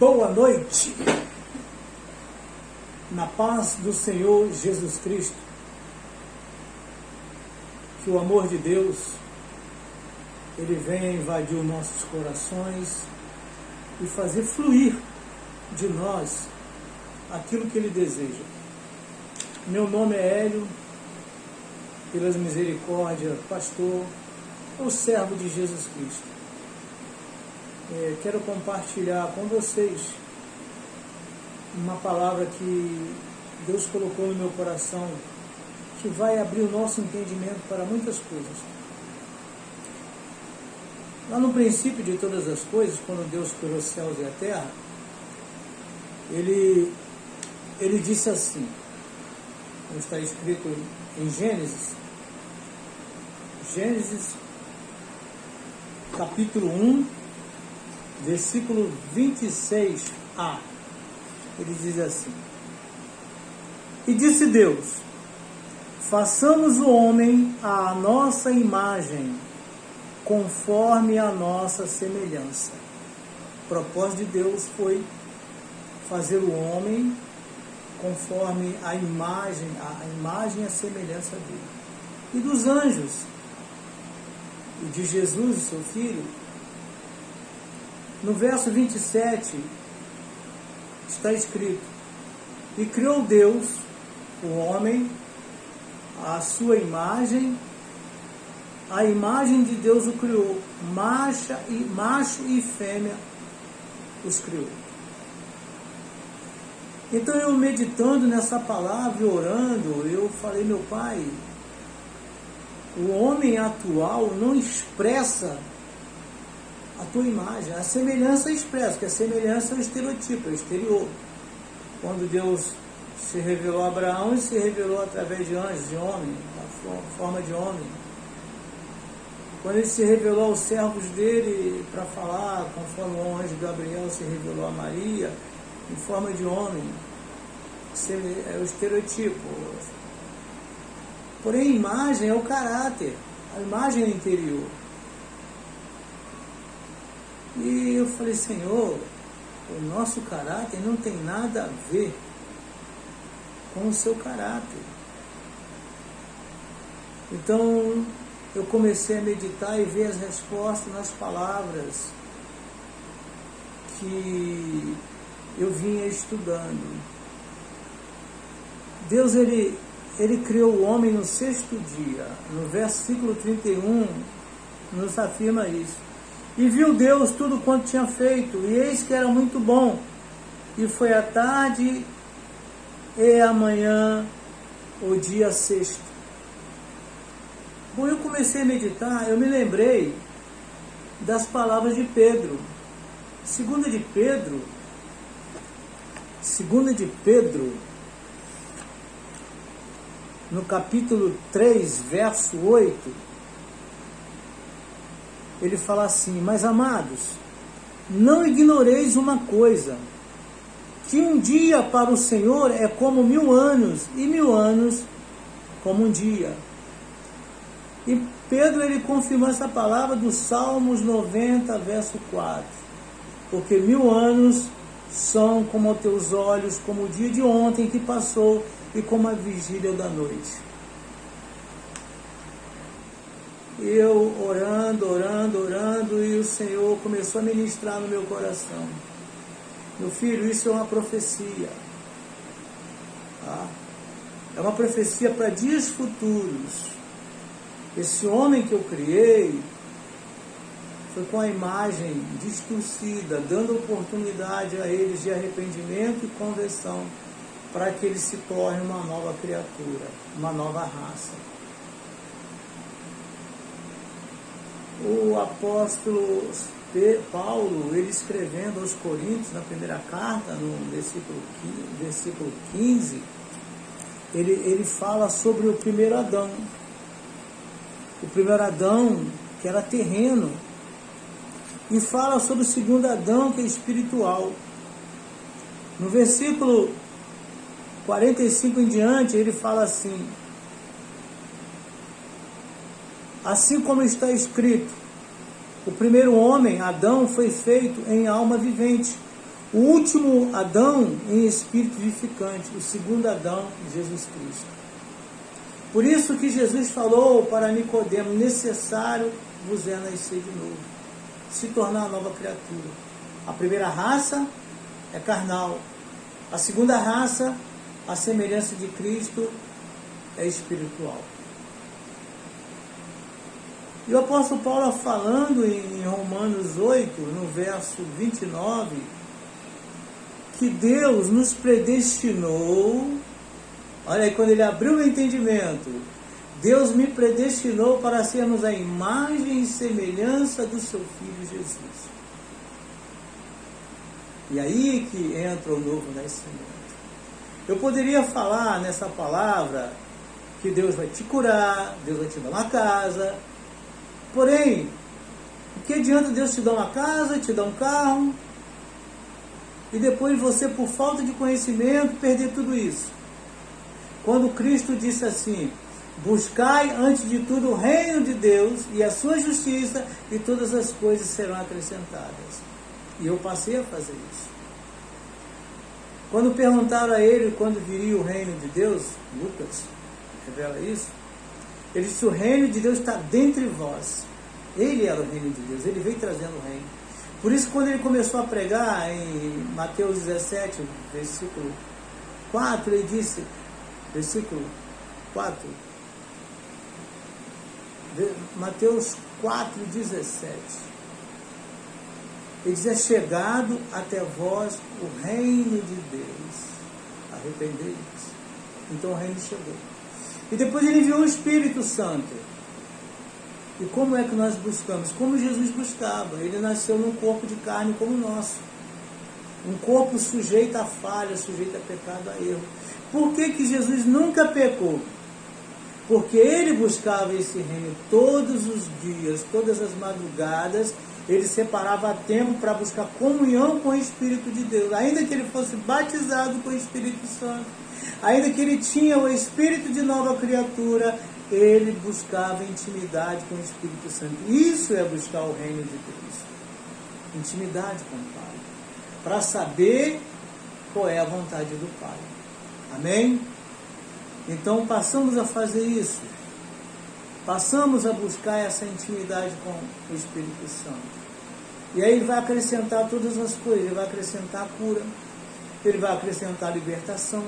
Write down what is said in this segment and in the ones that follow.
Boa noite, na paz do Senhor Jesus Cristo, que o amor de Deus, Ele venha invadir os nossos corações e fazer fluir de nós aquilo que Ele deseja. Meu nome é Hélio, pelas misericórdias, pastor, ou servo de Jesus Cristo. Quero compartilhar com vocês uma palavra que Deus colocou no meu coração, que vai abrir o nosso entendimento para muitas coisas. Lá no princípio de todas as coisas, quando Deus criou os céus e a terra, Ele disse assim, como está escrito em Gênesis capítulo 1, versículo 26a, ele diz assim: E disse Deus, façamos o homem à nossa imagem, conforme a nossa semelhança. O propósito de Deus foi fazer o homem conforme a imagem e a semelhança dele. E dos anjos, e de Jesus, seu filho. No verso 27 está escrito: E criou Deus o homem à sua imagem, a imagem de Deus o criou, macho e fêmea os criou. Então eu meditando nessa palavra e orando, eu falei, meu Pai, o homem atual não expressa a tua imagem, a semelhança expressa, porque a semelhança é o estereotipo, é o exterior. Quando Deus se revelou a Abraão, ele se revelou através de anjos, de homem, a forma de homem. Quando ele se revelou aos servos dele para falar, conforme o anjo Gabriel se revelou a Maria, em forma de homem, é o estereotipo. Porém, a imagem é o caráter, a imagem é o interior. E eu falei, Senhor, o nosso caráter não tem nada a ver com o seu caráter. Então, eu comecei a meditar e ver as respostas nas palavras que eu vinha estudando. Deus, Ele criou o homem no sexto dia. No versículo 31, nos afirma isso. E viu Deus tudo quanto tinha feito, e eis que era muito bom. E foi a tarde e amanhã, o dia sexto. Bom, eu comecei a meditar, eu me lembrei das palavras de Pedro. Segunda de Pedro, no capítulo 3, verso 8, ele fala assim: Mas amados, não ignoreis uma coisa, que um dia para o Senhor é como 1000 anos, e 1000 anos como um dia. E Pedro, ele confirmou essa palavra do Salmos 90, verso 4. Porque 1000 anos são como aos teus olhos, como o dia de ontem que passou, e como a vigília da noite. Eu orando, e o Senhor começou a ministrar no meu coração. Meu filho, isso é uma profecia. Tá? É uma profecia para dias futuros. Esse homem que eu criei foi com a imagem distorcida, dando oportunidade a eles de arrependimento e conversão, para que eles se tornem uma nova criatura, uma nova raça. O apóstolo Paulo, ele escrevendo aos Coríntios, na primeira carta, no versículo 15, ele fala sobre o primeiro Adão. O primeiro Adão, que era terreno, e fala sobre o segundo Adão, que é espiritual. No versículo 45 em diante, ele fala assim: Assim como está escrito, o primeiro homem, Adão, foi feito em alma vivente, O último Adão em espírito vivificante, o segundo Adão, Jesus Cristo. Por isso que Jesus falou para Nicodemo, necessário vos é nascer de novo, se tornar uma nova criatura. A primeira raça é carnal, a segunda raça, a semelhança de Cristo, é espiritual. E o apóstolo Paulo falando em Romanos 8, no verso 29, que Deus nos predestinou, olha aí, quando ele abriu o entendimento, Deus me predestinou para sermos a imagem e semelhança do seu Filho Jesus. E aí que entra o novo nascimento. Eu poderia falar nessa palavra que Deus vai te curar, Deus vai te dar uma casa. Porém, o que adianta Deus te dar uma casa, te dar um carro, e depois você, por falta de conhecimento, perder tudo isso? Quando Cristo disse assim, buscai antes de tudo o reino de Deus e a sua justiça, e todas as coisas serão acrescentadas. E eu passei a fazer isso. Quando perguntaram a ele quando viria o reino de Deus, Lucas revela isso, ele disse, o reino de Deus está dentro de vós. Ele era o reino de Deus, ele veio trazendo o reino. Por isso, quando ele começou a pregar em Mateus 17, versículo 4, ele disse, versículo 4, Mateus 4, 17, ele diz, é chegado até vós o reino de Deus, arrependei-vos. Então o reino chegou. E depois ele enviou o Espírito Santo. E como é que nós buscamos? Como Jesus buscava. Ele nasceu num corpo de carne como o nosso. Um corpo sujeito a falha, sujeito a pecado, a erro. Por que que Jesus nunca pecou? Porque ele buscava esse reino todos os dias, todas as madrugadas. Ele separava tempo para buscar comunhão com o Espírito de Deus. Ainda que ele fosse batizado com o Espírito Santo, ainda que ele tinha o Espírito de nova criatura, ele buscava intimidade com o Espírito Santo. Isso é buscar o reino de Deus. Intimidade com o Pai. Para saber qual é a vontade do Pai. Amém? Então passamos a fazer isso. Passamos a buscar essa intimidade com o Espírito Santo. E aí ele vai acrescentar todas as coisas. Ele vai acrescentar a cura. Ele vai acrescentar a libertação.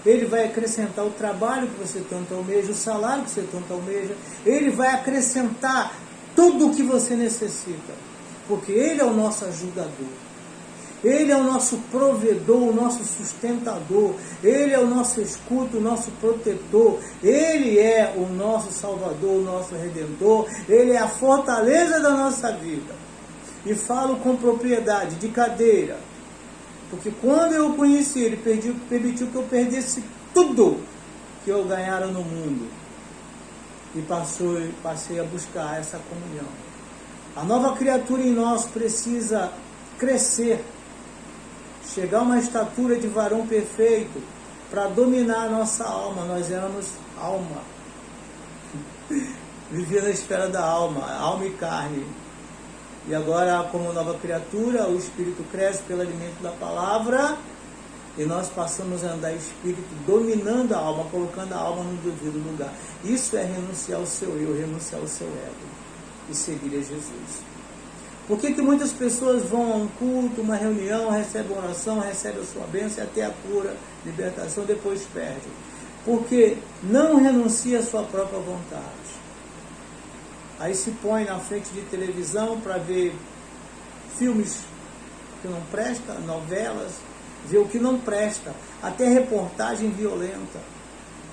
Ele vai acrescentar o trabalho que você tanto almeja, o salário que você tanto almeja. Ele vai acrescentar tudo o que você necessita. Porque Ele é o nosso ajudador. Ele é o nosso provedor, o nosso sustentador. Ele é o nosso escudo, o nosso protetor. Ele é o nosso salvador, o nosso redentor. Ele é a fortaleza da nossa vida. E falo com propriedade, de cadeira. Porque quando eu o conheci, Ele permitiu que eu perdesse tudo que eu ganhara no mundo. E passei a buscar essa comunhão. A nova criatura em nós precisa crescer. Chegar a uma estatura de varão perfeito para dominar a nossa alma. Nós éramos alma. Vivia na esfera da alma, alma e carne. E agora, como nova criatura, o Espírito cresce pelo alimento da palavra e nós passamos a andar Espírito dominando a alma, colocando a alma no devido lugar. Isso é renunciar ao seu eu, renunciar ao seu ego e seguir a Jesus. Por que que muitas pessoas vão a um culto, uma reunião, recebem oração, recebem a sua bênção, até a cura, libertação, depois perde? Porque não renuncia à sua própria vontade. Aí se põe na frente de televisão para ver filmes que não prestam, novelas, ver o que não presta, até reportagem violenta.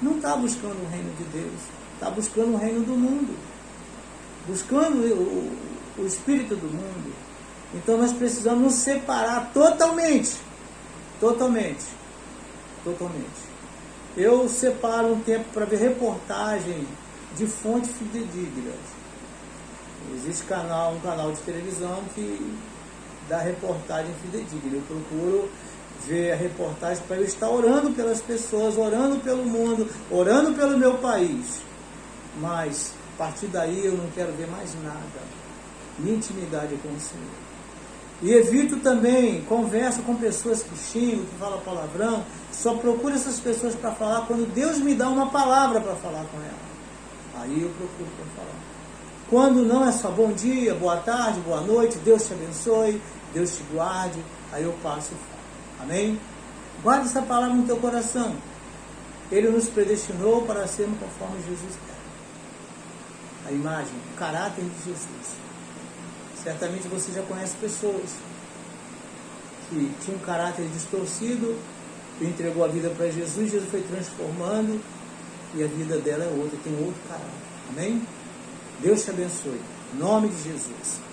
Não está buscando o reino de Deus, está buscando o reino do mundo, buscando o espírito do mundo. Então nós precisamos nos separar totalmente. Eu separo um tempo para ver reportagem de fontes fidedignas. Existe um canal de televisão que dá reportagem fidedigna. Eu procuro ver a reportagem para eu estar orando pelas pessoas, orando pelo mundo, orando pelo meu país. Mas, a partir daí, eu não quero ver mais nada. Minha intimidade é com o Senhor. E evito também conversa com pessoas que xingam, que falam palavrão. Só procuro essas pessoas para falar quando Deus me dá uma palavra para falar com ela. Aí eu procuro para falar. Quando não é só bom dia, boa tarde, boa noite, Deus te abençoe, Deus te guarde, aí eu passo e falo. Amém? Guarde essa palavra no teu coração. Ele nos predestinou para sermos conforme Jesus quer. A imagem, o caráter de Jesus. Certamente você já conhece pessoas que tinham um caráter distorcido, entregou a vida para Jesus, Jesus foi transformando e a vida dela é outra, tem outro caráter. Amém? Deus te abençoe. Em nome de Jesus.